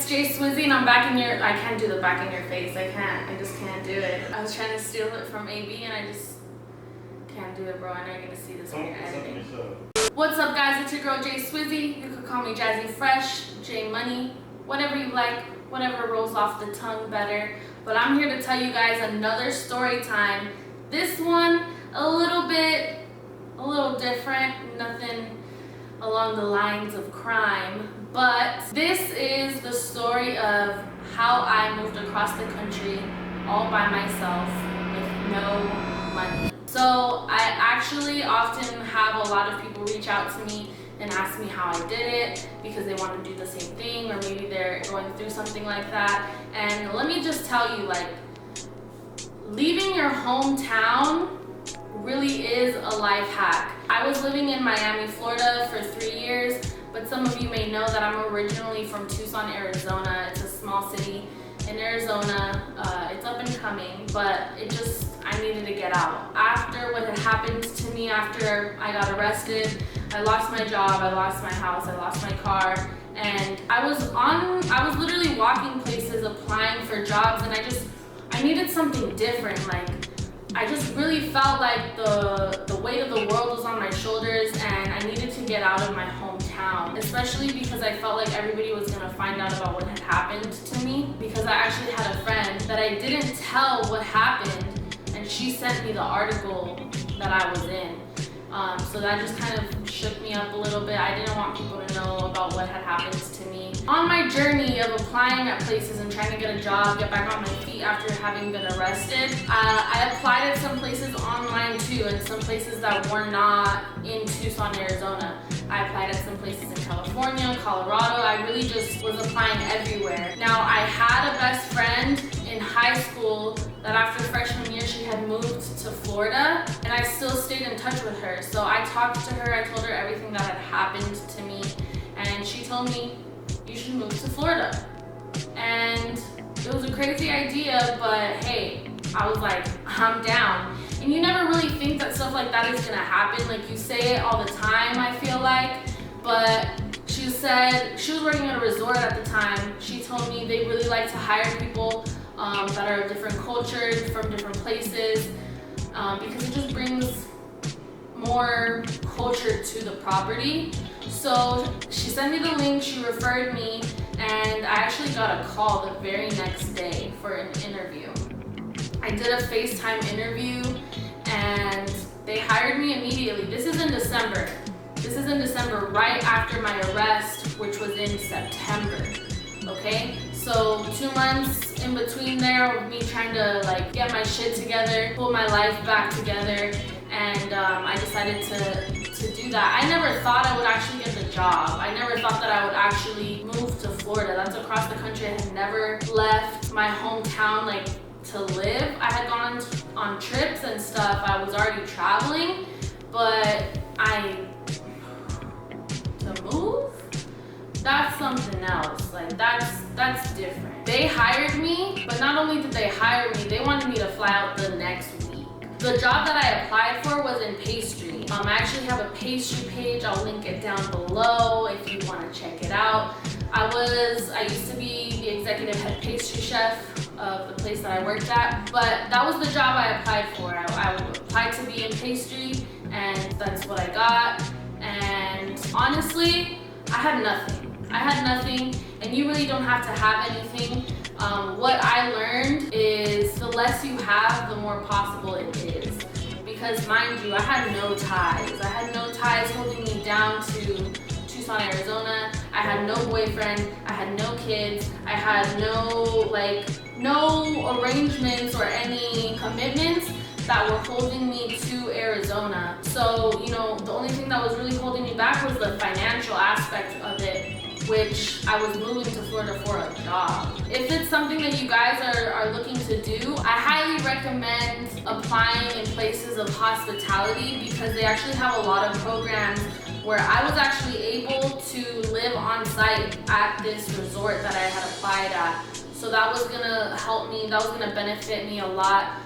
it's Jay Swizzy and I'm back in your, I can't do the back in your face, I just can't do it. I was trying to steal it from AB and I just can't do it, bro. I know you're gonna see this when you're editing. What's up guys, it's your girl Jay Swizzy. You could call me Jazzy Fresh, J Money, whatever you like, whatever rolls off the tongue better. But I'm here to tell you guys another story time. This one, a little different, nothing along the lines of crime. But this is the story of how I moved across the country all by myself with no money. So I actually often have a lot of people reach out to me and ask me how I did it because they want to do the same thing, or maybe they're going through something like that. And let me just tell you, like, leaving your hometown really is a life hack. I was living in Miami, Florida for 3 years, but some of you may know that I'm originally from Tucson, Arizona. It's a small city in Arizona. It's up and coming, but I needed to get out. After what had happened to me after I got arrested, I lost my job, I lost my house, I lost my car, and I was literally walking places applying for jobs, and I needed something different. Like, I just really felt like the weight of the world was on my shoulders and I needed to get out of my hometown, especially because I felt like everybody was gonna find out about what had happened to me, because I actually had a friend that I didn't tell what happened, and she sent me the article that I was in. So that just kind of shook me up a little bit. I didn't want people to know about what had happened to me. On my journey of applying at places and trying to get a job, get back on my feet after having been arrested, I applied at some places online too, and some places that were not in Tucson, Arizona. I applied at some places in California, Colorado. I really just was applying everywhere. Now, I had a best friend in high school that after freshman year, she had moved to Florida, and I still stayed in touch with her. So I talked to her, I told her everything that had happened to me, and she told me, you should move to Florida. And it was a crazy idea, but hey, I was like, I'm down. And you never really think that stuff like that is gonna happen. Like, you say it all the time, I feel like. But she said, she was working at a resort at the time. She told me they really like to hire people that are of different cultures, from different places, because it just brings more culture to the property. So she sent me the link, she referred me, and I actually got a call the very next day for an interview. I did a FaceTime interview and they hired me immediately. This is in December. Right after my arrest, which was in September. Okay, so 2 months in between there of me trying to like get my shit together, pull my life back together, and I decided to do that. I never thought I would actually get the job. I never thought that I would actually move to Florida. That's across the country. I had never left my hometown like to live. I had gone on trips and stuff. I was already traveling, but to move, that's something else. Like, that's different. They hired me, but not only did they hire me, they wanted me to fly out the next week. The job that I applied for was in pastry. I actually have a pastry page. I'll link it down below if you want to check it out. I used to be the executive head pastry chef of the place that I worked at, but that was the job I applied for. I applied to be in pastry, and that's what I got. And honestly, I had nothing, and you really don't have to have anything. What I learned is the less you have, the more possible it is. Because mind you, I had no ties. I had no ties holding me down to Tucson, Arizona. I had no boyfriend, I had no kids, I had no arrangements or any commitments that were holding me to Arizona. So, you know, the only thing that was really holding me back was the financial aspect of it, which I was moving to Florida for a job. If it's something that you guys are looking to do, I highly recommend applying in places of hospitality, because they actually have a lot of programs where I was actually able to live on site at this resort that I had applied at. So that was gonna help me, that was gonna benefit me a lot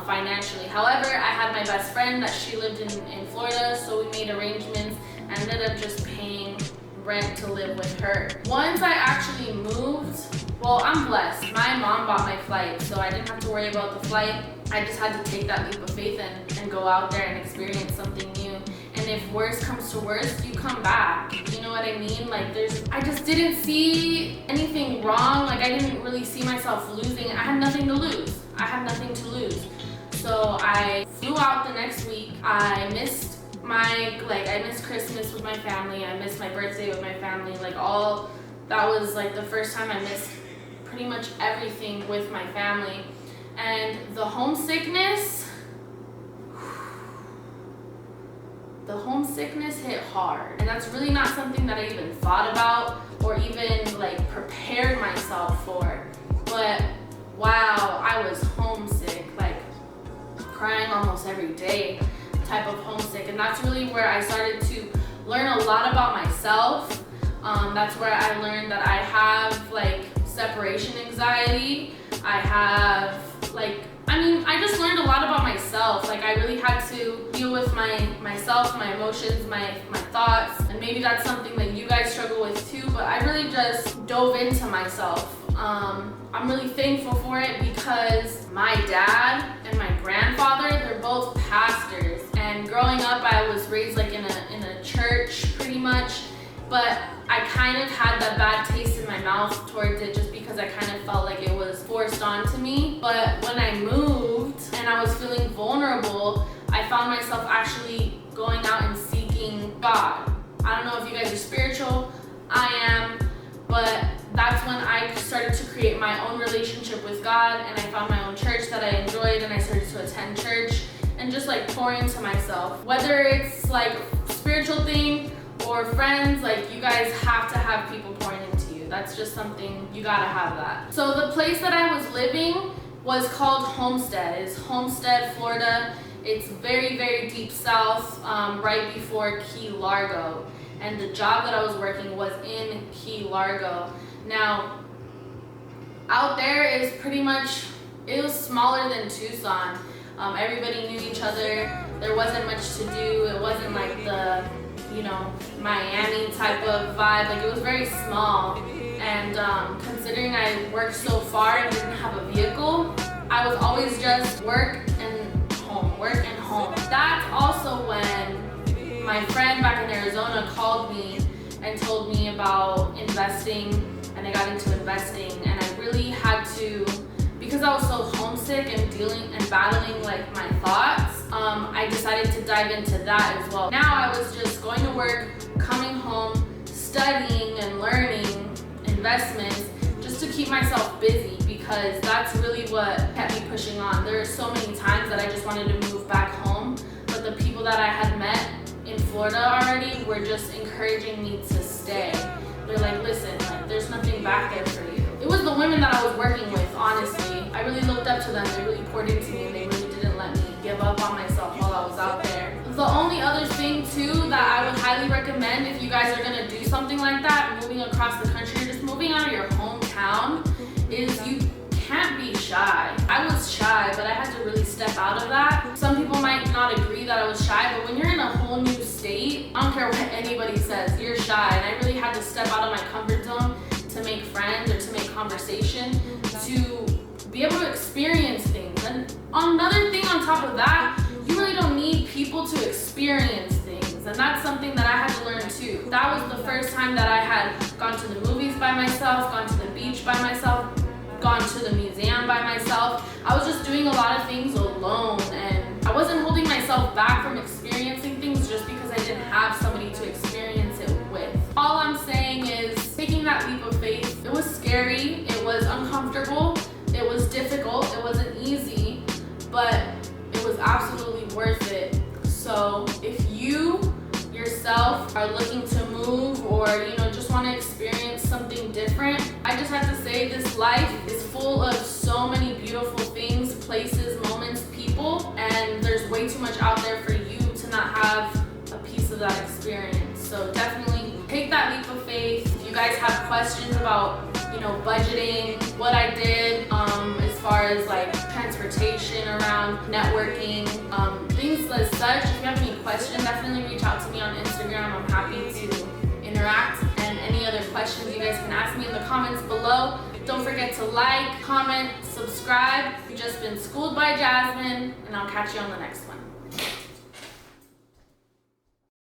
financially. However, I had my best friend that she lived in Florida, so we made arrangements and ended up just paying rent to live with her. Once I actually moved Well, I'm blessed. My mom bought my flight, so I didn't have to worry about the flight. I just had to take that leap of faith and go out there and experience something new. And if worst comes to worst, you come back. You know what I mean? Like I just didn't see anything wrong. Like I didn't really see myself losing. I had nothing to lose. I had nothing to lose. So I flew out the next week. I missed Christmas with my family. I missed my birthday with my family. That was like the first time I missed pretty much everything with my family. And the homesickness hit hard. And that's really not something that I even thought about or even like prepared myself for. But wow, I was homesick, like crying almost every day type of homesick. And that's really where I started to learn a lot about myself. That's where I learned that I have like separation anxiety. I just learned a lot about myself. Like I really had to deal with myself, my emotions, my thoughts, and maybe that's something that you guys struggle with too, but I really just dove into myself. I'm really thankful for it because my dad and my grandfather, they're both pastors, and growing up I was raised like in a church pretty much, but I kind of had that bad taste in my mouth towards it just because I kind of felt like it was forced onto me. But when I moved and I was feeling vulnerable, I found myself actually going out and seeking God. I don't know if you guys are spiritual, I am, but that's when I started to create my own relationship with God, and I found my own church that I enjoyed, and I started to attend church and just like pour into myself. Whether it's like a spiritual thing or friends, like you guys have to have people pouring into you. That's just something, you gotta have that. So the place that I was living was called Homestead. It's Homestead, Florida. It's very, very deep south, right before Key Largo. And the job that I was working was in Key Largo. Now, out there is pretty much, it was smaller than Tucson. Everybody knew each other. There wasn't much to do. It wasn't like the, Miami type of vibe. Like it was very small. And considering I worked so far and didn't have a vehicle, I was always just work and home, work and home. That's also when my friend back in Arizona called me and told me about investing, and I got into investing, and I really had to, because I was so homesick and dealing and battling like my thoughts, I decided to dive into that as well. Now I was just going to work, coming home, studying and learning investments just to keep myself busy, because that's really what kept me pushing on. There are so many times that I just wanted to move back home, but the people that I had met in Florida already were just encouraging me to stay. They're like, listen, like, there's nothing back there for you. It was the women that I was working with, honestly. I really looked up to them. They really poured into me, and they really didn't let me give up on myself while I was out there. The only other thing too that I would highly recommend if you guys are gonna do something like that, moving across the country, or just moving out of your hometown, is you can't be shy. I was shy, but I had to really step out of that. Some people might not agree that I was shy, but when you're in a whole new state, I don't care what anybody says, you're shy. And I really had to step out of my comfort zone to make friends or to make conversation, to be able to experience things. And another thing on top of that, you really don't need people to experience things. And that's something that I had to learn too. That was the first time that I had gone to the movies by myself, gone to the beach by myself, gone to the museum by myself. I was just doing a lot of things alone, and I wasn't holding myself back from experiencing things just because I didn't have somebody to experience it with. All I'm saying is taking that leap of faith. It was scary, it was uncomfortable, it was difficult, it wasn't easy, but it was absolutely worth it. So if you yourself are looking to move, or just want to experience something different, I just have to say this life is full of so many beautiful things, places, moments, people, and there's way too much out there for you to not have a piece of that experience. So definitely take that leap of faith. If you guys have questions about budgeting, what I did as far as like transportation around networking, things as such, if you have any questions, definitely reach out to me on Instagram. I'm happy to interact, and any other questions you guys can ask me in the comments below. Don't forget to like, comment, subscribe. You've just been schooled by Jasmine, and I'll catch you on the next one.